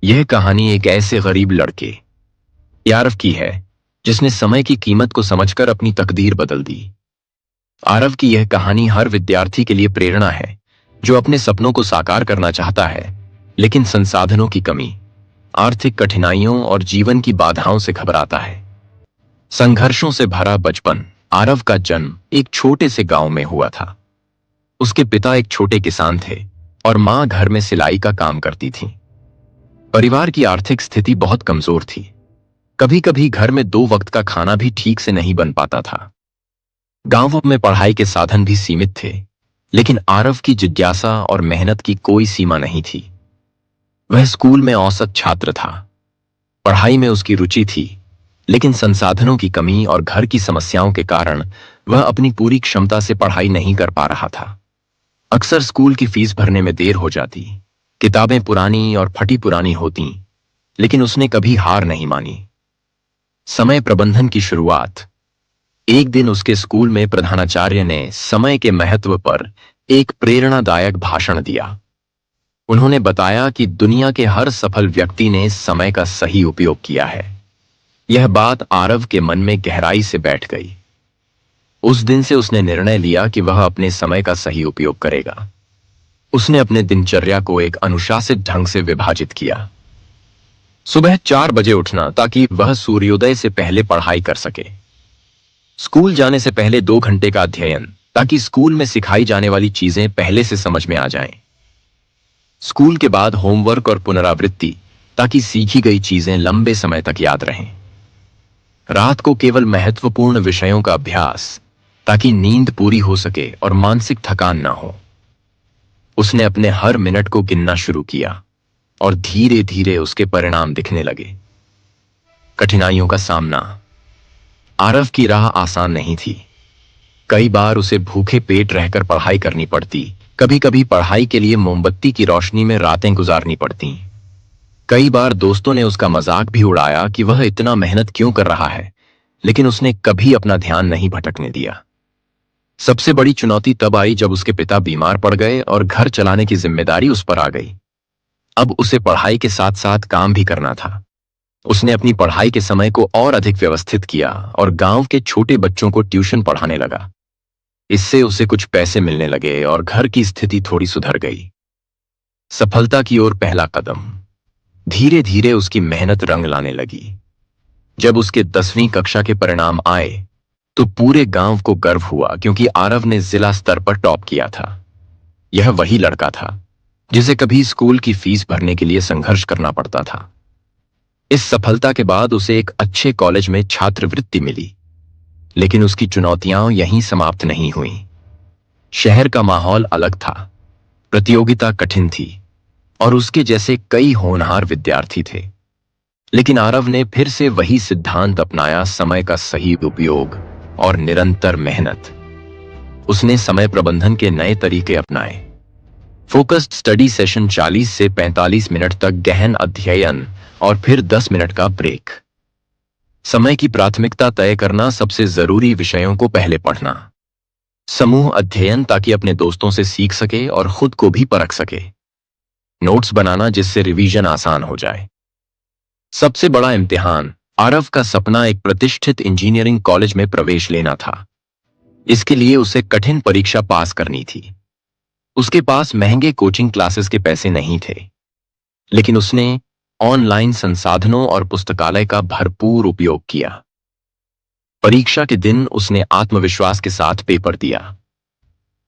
यह कहानी एक ऐसे गरीब लड़के आरव की है जिसने समय की कीमत को समझकर अपनी तकदीर बदल दी। आरव की यह कहानी हर विद्यार्थी के लिए प्रेरणा है जो अपने सपनों को साकार करना चाहता है, लेकिन संसाधनों की कमी, आर्थिक कठिनाइयों और जीवन की बाधाओं से घबराता है। संघर्षों से भरा बचपन। आरव का जन्म एक छोटे से गांव में हुआ था। उसके पिता एक छोटे किसान थे और मां घर में सिलाई का काम करती थी। परिवार की आर्थिक स्थिति बहुत कमजोर थी। कभी कभी घर में 2 वक्त का खाना भी ठीक से नहीं बन पाता था। गांव में पढ़ाई के साधन भी सीमित थे, लेकिन आरव की जिज्ञासा और मेहनत की कोई सीमा नहीं थी। वह स्कूल में औसत छात्र था। पढ़ाई में उसकी रुचि थी, लेकिन संसाधनों की कमी और घर की समस्याओं के कारण वह अपनी पूरी क्षमता से पढ़ाई नहीं कर पा रहा था। अक्सर स्कूल की फीस भरने में देर हो जाती, किताबें पुरानी और फटी पुरानी होती, लेकिन उसने कभी हार नहीं मानी। समय प्रबंधन की शुरुआत। एक दिन उसके स्कूल में प्रधानाचार्य ने समय के महत्व पर एक प्रेरणादायक भाषण दिया। उन्होंने बताया कि दुनिया के हर सफल व्यक्ति ने समय का सही उपयोग किया है। यह बात आरव के मन में गहराई से बैठ गई। उस दिन से उसने निर्णय लिया कि वह अपने समय का सही उपयोग करेगा। उसने अपने दिनचर्या को एक अनुशासित ढंग से विभाजित किया। सुबह 4 बजे उठना ताकि वह सूर्योदय से पहले पढ़ाई कर सके। स्कूल जाने से पहले 2 घंटे का अध्ययन ताकि स्कूल में सिखाई जाने वाली चीजें पहले से समझ में आ जाएं। स्कूल के बाद होमवर्क और पुनरावृत्ति ताकि सीखी गई चीजें लंबे समय तक याद रहें। रात को केवल महत्वपूर्ण विषयों का अभ्यास ताकि नींद पूरी हो सके और मानसिक थकान ना हो। उसने अपने हर मिनट को गिनना शुरू किया और धीरे धीरे उसके परिणाम दिखने लगे। कठिनाइयों का सामना। आरव की राह आसान नहीं थी। कई बार उसे भूखे पेट रहकर पढ़ाई करनी पड़ती। कभी कभी पढ़ाई के लिए मोमबत्ती की रोशनी में रातें गुजारनी पड़ती। कई बार दोस्तों ने उसका मजाक भी उड़ाया कि वह इतना मेहनत क्यों कर रहा है, लेकिन उसने कभी अपना ध्यान नहीं भटकने दिया। सबसे बड़ी चुनौती तब आई जब उसके पिता बीमार पड़ गए और घर चलाने की जिम्मेदारी उस पर आ गई। अब उसे पढ़ाई के साथ साथ काम भी करना था। उसने अपनी पढ़ाई के समय को और अधिक व्यवस्थित किया और गांव के छोटे बच्चों को ट्यूशन पढ़ाने लगा। इससे उसे कुछ पैसे मिलने लगे और घर की स्थिति थोड़ी सुधर गई। सफलता की ओर पहला कदम। धीरे धीरे उसकी मेहनत रंग लाने लगी। जब उसके 10वीं कक्षा के परिणाम आए तो पूरे गांव को गर्व हुआ, क्योंकि आरव ने जिला स्तर पर टॉप किया था। यह वही लड़का था जिसे कभी स्कूल की फीस भरने के लिए संघर्ष करना पड़ता था। इस सफलता के बाद उसे एक अच्छे कॉलेज में छात्रवृत्ति मिली, लेकिन उसकी चुनौतियां यहीं समाप्त नहीं हुई। शहर का माहौल अलग था, प्रतियोगिता कठिन थी और उसके जैसे कई होनहार विद्यार्थी थे। लेकिन आरव ने फिर से वही सिद्धांत अपनाया, समय का सही उपयोग और निरंतर मेहनत। उसने समय प्रबंधन के नए तरीके अपनाए। फोकस्ड स्टडी सेशन, 40 से 45 मिनट तक गहन अध्ययन और फिर 10 मिनट का ब्रेक। समय की प्राथमिकता तय करना, सबसे जरूरी विषयों को पहले पढ़ना। समूह अध्ययन ताकि अपने दोस्तों से सीख सके और खुद को भी परख सके। नोट्स बनाना जिससे रिवीजन आसान हो जाए। सबसे बड़ा इम्तिहान। आरव का सपना एक प्रतिष्ठित इंजीनियरिंग कॉलेज में प्रवेश लेना था। इसके लिए उसे कठिन परीक्षा पास करनी थी। उसके पास महंगे कोचिंग क्लासेस के पैसे नहीं थे, लेकिन उसने ऑनलाइन संसाधनों और पुस्तकालय का भरपूर उपयोग किया। परीक्षा के दिन उसने आत्मविश्वास के साथ पेपर दिया।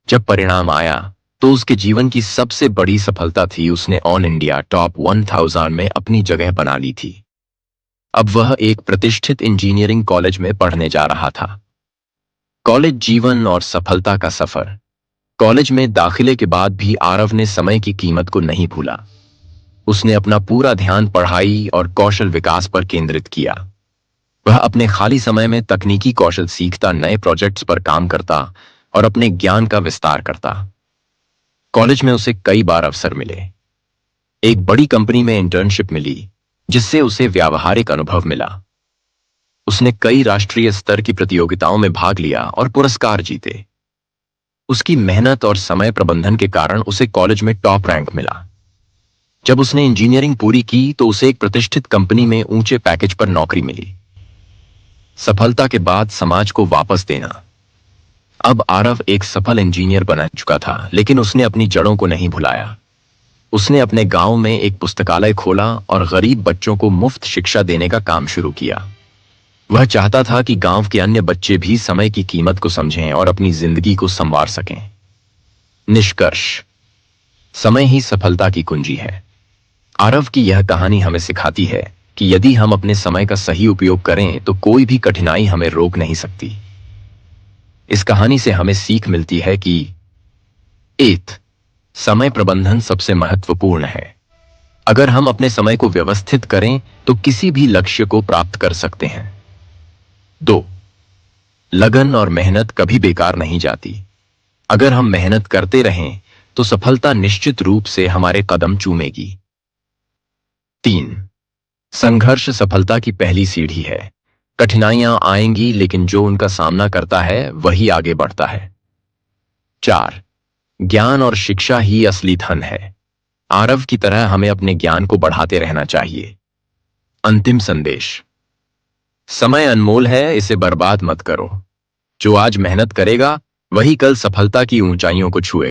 जब परिणाम आया तो उसके जीवन की सबसे बड़ी सफलता थी। उसने ऑल इंडिया टॉप 1000 में अपनी जगह बना ली थी। अब वह एक प्रतिष्ठित इंजीनियरिंग कॉलेज में पढ़ने जा रहा था। कॉलेज जीवन और सफलता का सफर। कॉलेज में दाखिले के बाद भी आरव ने समय की कीमत को नहीं भूला। उसने अपना पूरा ध्यान पढ़ाई और कौशल विकास पर केंद्रित किया। वह अपने खाली समय में तकनीकी कौशल सीखता, नए प्रोजेक्ट्स पर काम करता और अपने ज्ञान का विस्तार करता। कॉलेज में उसे कई बार अवसर मिले। एक बड़ी कंपनी में इंटर्नशिप मिली, जिससे उसे व्यावहारिक अनुभव मिला। उसने कई राष्ट्रीय स्तर की प्रतियोगिताओं में भाग लिया और पुरस्कार जीते। उसकी मेहनत और समय प्रबंधन के कारण उसे कॉलेज में टॉप रैंक मिला। जब उसने इंजीनियरिंग पूरी की तो उसे एक प्रतिष्ठित कंपनी में ऊंचे पैकेज पर नौकरी मिली। सफलता के बाद समाज को वापस देना। अब आरव एक सफल इंजीनियर बन चुका था, लेकिन उसने अपनी जड़ों को नहीं भुलाया। उसने अपने गांव में एक पुस्तकालय खोला और गरीब बच्चों को मुफ्त शिक्षा देने का काम शुरू किया। वह चाहता था कि गांव के अन्य बच्चे भी समय की कीमत को समझें और अपनी जिंदगी को संवार सकें। निष्कर्ष, समय ही सफलता की कुंजी है। आरव की यह कहानी हमें सिखाती है कि यदि हम अपने समय का सही उपयोग करें तो कोई भी कठिनाई हमें रोक नहीं सकती। इस कहानी से हमें सीख मिलती है कि 1. समय प्रबंधन सबसे महत्वपूर्ण है। अगर हम अपने समय को व्यवस्थित करें तो किसी भी लक्ष्य को प्राप्त कर सकते हैं। 2. लगन और मेहनत कभी बेकार नहीं जाती। अगर हम मेहनत करते रहें तो सफलता निश्चित रूप से हमारे कदम चूमेगी। 3. संघर्ष सफलता की पहली सीढ़ी है। कठिनाइयां आएंगी, लेकिन जो उनका सामना करता है वही आगे बढ़ता है। 4. ज्ञान और शिक्षा ही असली धन है। आरव की तरह हमें अपने ज्ञान को बढ़ाते रहना चाहिए। अंतिम संदेश, समय अनमोल है, इसे बर्बाद मत करो। जो आज मेहनत करेगा वही कल सफलता की ऊंचाइयों को छुएगा।